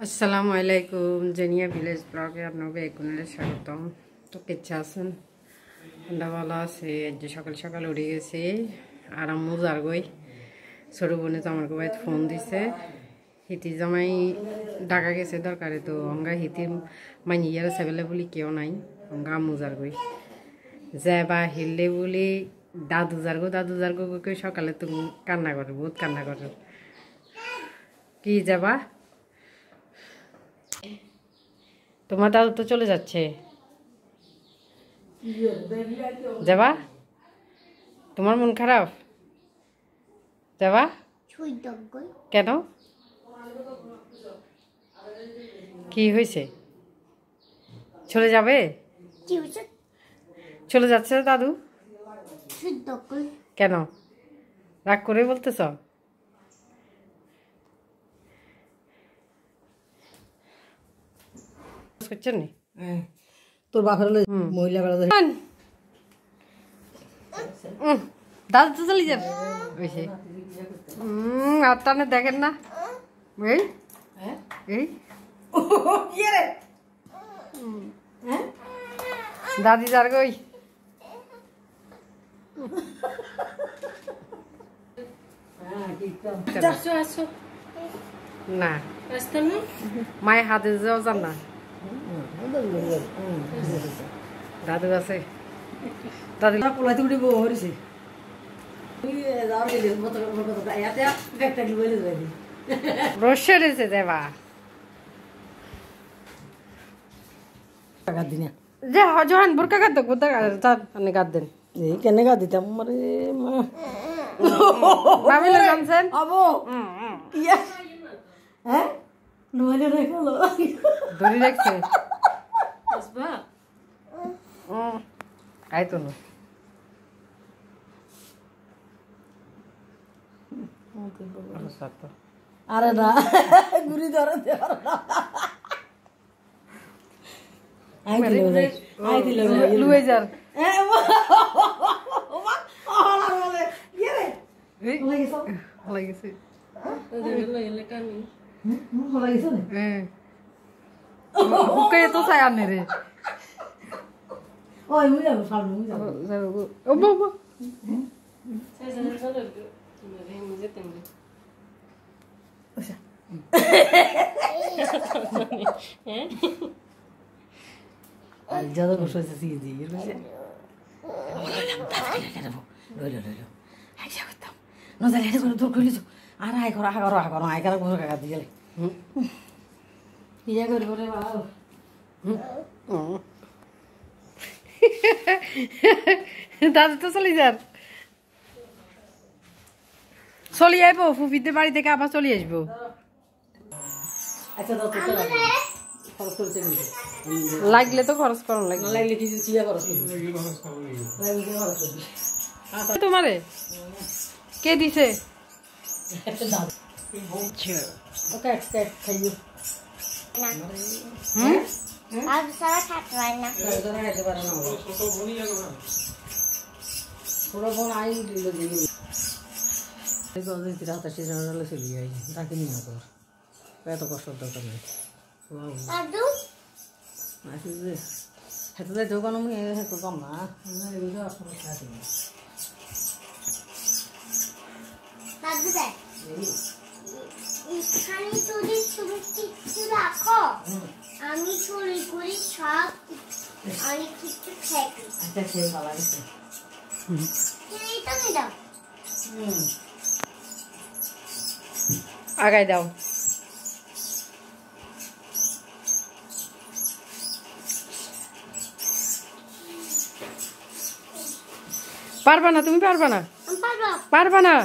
আসসালামু আলাইকুম জেনিয়া ভিলেজ ব্লগে আপনাকে একুনের স্বাগতম। তো কেচ্ছা আছেন? ঠান্ডা ভালো আছে। যে সকাল সকাল উঠে গেছে আর আম্মু যারগই ছোটো বোনে তো আমার বাড়িতে ফোন দিছে। হিতি জামাই ডাকা গেছে দরকারে, তো অঙ্গা হিতি মাইনিয়ার সেবেলে বলি কেউ নাই, অঙ্গা আম্মু যারগই বা হিললে বলি দাদু যারগো কই সকালে তুমি কান্না করে, বহুত কান্না করে। কি যাবা? তোমার দাদু তো চলে যাচ্ছে, যাবা? তোমার মন খারাপ? যাবা কেন? কি হয়েছে? চলে যাবে? চলে যাচ্ছে দাদু কেন? রাগ করে বলতেছ? করছেন নি তোর বাপের মহিলা দাদু তো চলে যাবে বেশি। আর টানে দেখেন না এই এই দাদি যার গই না মায়ের হাতে যাও যান না। দাদু আছে, দাদু পোলাইতে উঠে হরিছে রসে রয়েছে দেবা দিনা যে যখন বোরকা কাঁদ বোরকা কাঁদ দেন এই কেনে গা দিতাম মারে ভাবিলে জানছেন আবো ইয়া হ্যাঁ নইলে রাখলো ধরে রাখছে আসবা আই তো না আরে না গুড়ি ধরে লুয়েজার তো চাই আনে রে যত বসে দিয়ে তোর খুলিস আর আয় করো আয় করা বসে কাকা দিয়ে গেলে ইয়া করি করে দাদু তো চলে যান, চলে আইবো ফুফিতে বাড়ি থেকে আবার চলে আসবো। আচ্ছা খরচ করছে লাগলে তো খরচ করার লাগবে, লাগলে কিছু চিয়া খরচ তোমারে কে দিছে? খাইও এত কষ্ট দরকার নেই হেঁটে যাইতেও কোনো কম না আমি চুরি করি সব অনেক কিছু খাই। আচ্ছা খেয়ে ভালো লাগছে আগাই দাও। পারবা না, তুমি পারবা না, পারবা না।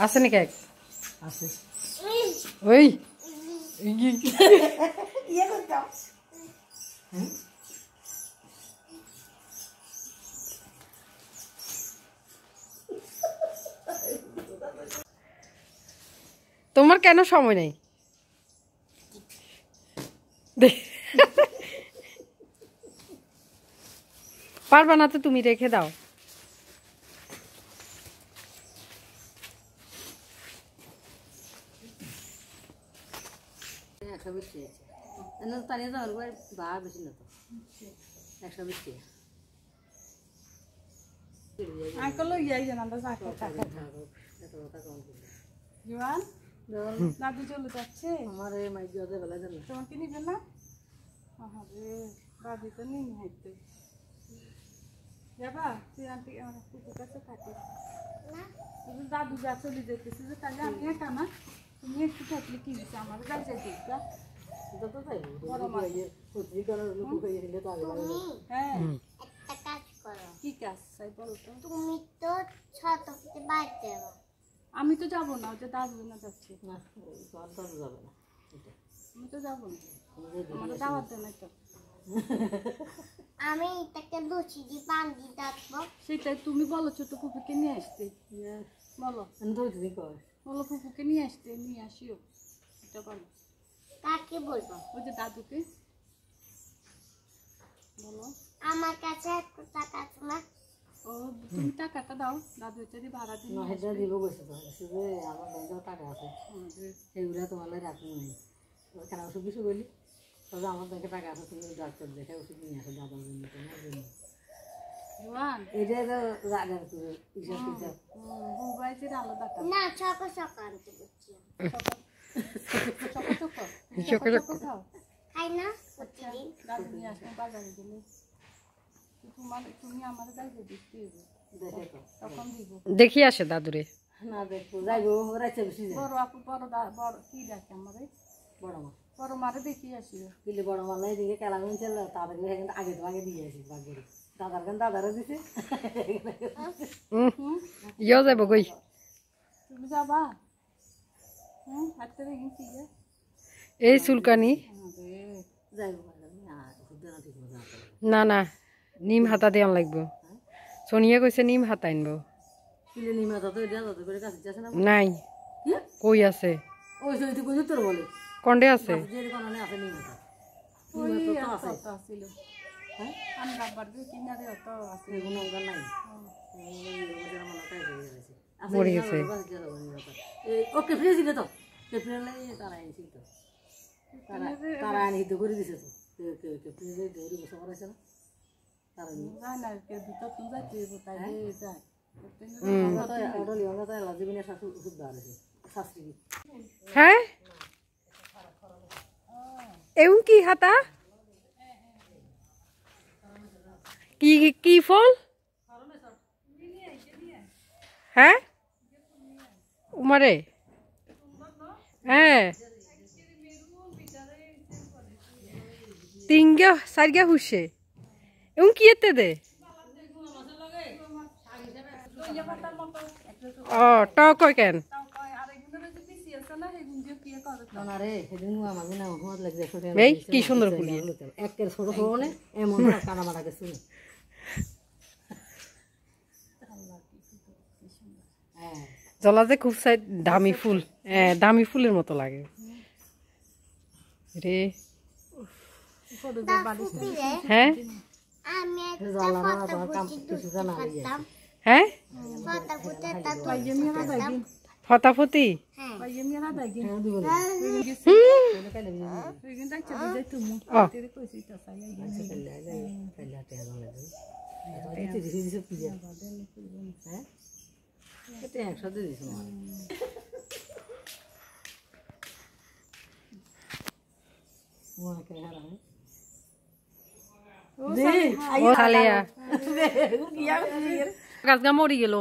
আছে নি কেক? আছে ওই তোমার কেন সময় নেই? পারবা না তো তুমি রেখে দাও। দাদু চলে যাচ্ছে আমার তোমাকে নিবে না? দাদি তো নিন হাইতে যাবা তুই আন্টি আমার কুকুর কাছে থাকিস। দাদু যা চলে যেতেছে যে তাহলে আমি একা না, তুমি একটু থাকলে কি দিচ্ছে আমার কাছে দিচ্ছা। হ্যাঁ একটা কাজ করো। কি কাজ তাই বলো তো? তুমি তো ছোট থেকে বাইরে যাও। আমি তো যাবো না, ওই যে দাদু না যাচ্ছে। আমি তো যাবো না, আমার দাওয়াত দেয় না তো। আমি এটাকে লুচি দিয়ে বান্ধি রাখবো। সেটাই তুমি বলো ছোট ফুপুকে নিয়ে আসতে। বলো বলো ফুপুকে নিয়ে আসতে, নিয়ে আসিও। এটা বলো। কাকে বলবো? ওই যে দাদুকে বলো। আমার কাছে একটু টাকা আছে না। ও তুমি টাকাটা দাও, দাদু এটা দিয়ে ভাড়া দিন। দিব বসে তো শুধু আমার ব্যাংকে টাকা আছে, সেগুলো তোমার রাখুন নাই। কেন ওষুধ কিছু বলি তবে আমার ব্যাংকে টাকা আছে, তুমি ডাক্তার দেখে ওষুধ নিয়ে আসো দাদার জন্য, তোমার জন্য। এটাই তো রাগার হিসাব টিসাব। না সকাল সকাল আনতে বলছি। খাই না প্রতিদিন। দাদু নিয়ে আসো বাজারে গেলে তুমি আমার যাইবে দেখতে তখন দিব। দেখি আসে দাদুরে না দেখবো যাইবো রাইতে বেশি বড় আপু বড় বড় কি দেখে আমারে বড় মা, বড় মারে দেখি আসিও। কিলে বড় মাল এদিকে কেলাগুন চল তাদেরকে আগে তো আগে দিয়ে আসি বাগের দাদার গান দাদারা দিছে। ইয়ো যাবো কই? তুমি যাবা? হাতে দেখি কি এই চুলকানি যাইবো না না নিম হাতা দেওয়া লাগবো। সোনিয়া কইছে নিম হাতা আনবো। নিম হাতা তো এটা যত করে কাছে আছে না? নাই কই আছে? ওই তো কই তোর বলে কন্ডে আছে? যে কোনানে আছে নিম হাতা। ওই তো আছিল। হ্যাঁ আমি বাবার দিয়ে কিনারে তো আছে কোনো অঙ্গ নাই। মরে গেছে। ওকে ফ্রিজ দিলে তো ফ্রিজে তারা আনছি তো তারা আনি তো করে দিছে তো ফ্রিজে ধরে বসে আছে না তারা না না কে ভিতর তুই যাইতে তাই যায়। হ্যাঁ এমন কি হাতা কি কি ফল? হ্যাঁ উমারে হ্যাঁ তিনগা চারগা হুসে এমন কি এতে দে? ও টক কেন? কি সুন্দর ফুলিয়ে একের ছোট ছোট এমন কানা মারা গেছে। জলা যে খুব দামি ফুল, দামি ফুলের মতো লাগে রে। হ্যাঁ হ্যাঁ ফটাফটি একসাথে দিস গাছ গা মরি গেল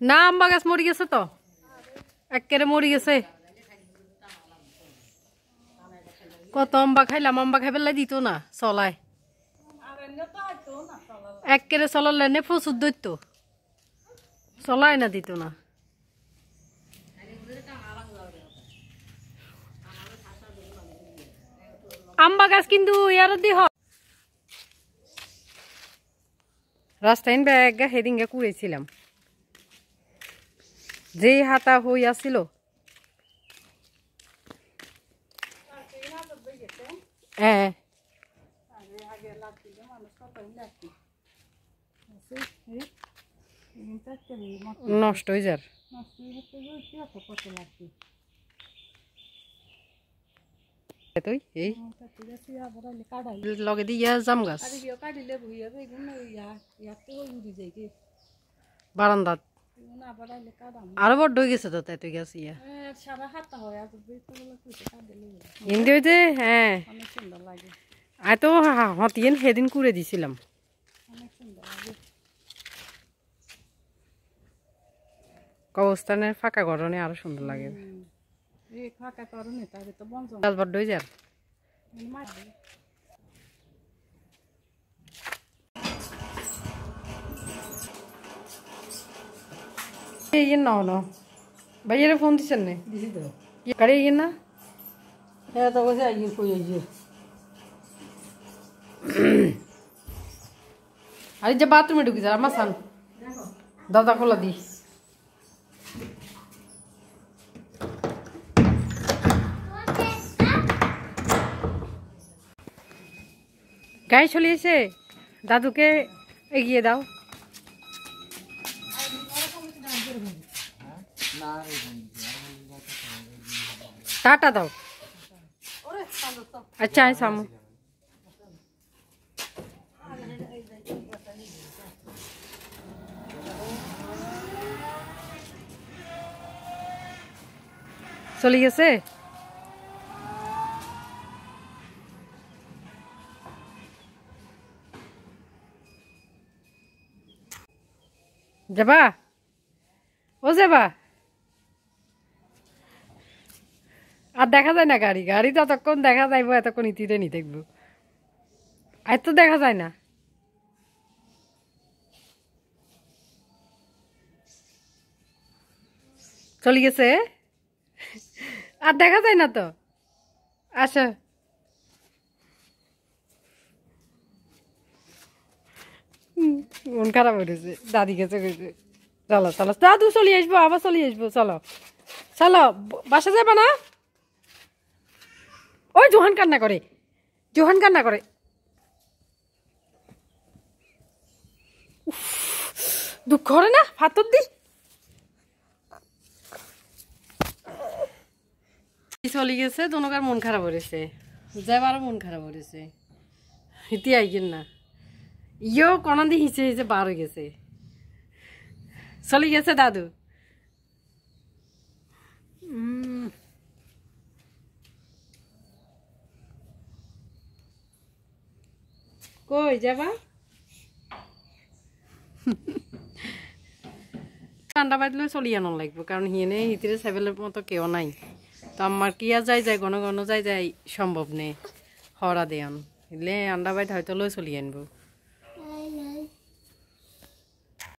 না, আম্বা গাছ মরি গেছে তো একেবারে মরি গেছে। কত আম্বা খাইলাম, আম্বা খাই পেলাই দিত না চলায় একেবারে চলালে নে প্রচুর দৈত্য চলায় না দিত না। আম্বা গাছ কিন্তু ইয়ার দি রাস্তায় ব্যাগ হেদিনকে কুড়েছিলাম যে হাতা হই আসছিল হ্যাঁ নষ্ট হয়ে যার তুই এই লগে দিয়ে জাম গাছ বারান্দাত আরো বড় হয়ে গেছে তো তাই তুই গাছ ইয়া হিন্দি হইতে হ্যাঁ আর তো হতিয়েন সেদিন করে দিছিলাম কবস্থানের ফাঁকা গরনে আরো সুন্দর লাগে গাছ বড্ড হয়ে যার ইয়ে না না ভাইয়ের ফোন দিচ্ছেন না দিছি তো গাড়ি ইয়ে না হ্যাঁ তো বসে আইয়ে কই আইয়ে আরে যে বাথরুমে ঢুকি যা আমার সান দাদা খোলা দি গাড়ি চলিয়েছে দাদুকে এগিয়ে দাও টাটা দাও আচ্ছা আয় সামু চলে গেছে যাবা ও যাবা আর দেখা যায় না গাড়ি গাড়ি যতক্ষণ দেখা যাইব এতক্ষণ ইতিতে নি দেখবো আর তো দেখা যায় না চলে গেছে আর দেখা যায় না তো আচ্ছা মন খারাপ হয়েছে দাদি গেছে চলো চলো দাদু চলে আসবো আবার চলে আসবো চলো চলো বাসা যাবে না ওই জোহান কান্না করে জোহান কান্না করে দুঃখ করে না ফাতর দি চলে গেছে দোনোকার মন খারাপ হয়েছে যাবারও মন খারাপ হয়েছে হিতি আইগেন না ইয়ো কনা দিয়ে হিচে হিচে বার হয়ে গেছে চলে গেছে দাদু কই যাবা ঠান্ডা বাজলে চলিয়ে আনো লাগবে কারণ হিনে হিতিরে সাইবেলের মতো কেউ নাই তো আমার কি আর যাই যায় ঘন ঘন যাই যাই সম্ভব নেই হরা দেয়ান এলে আন্ডা বাইট হয়তো লই চলিয়ে আনবো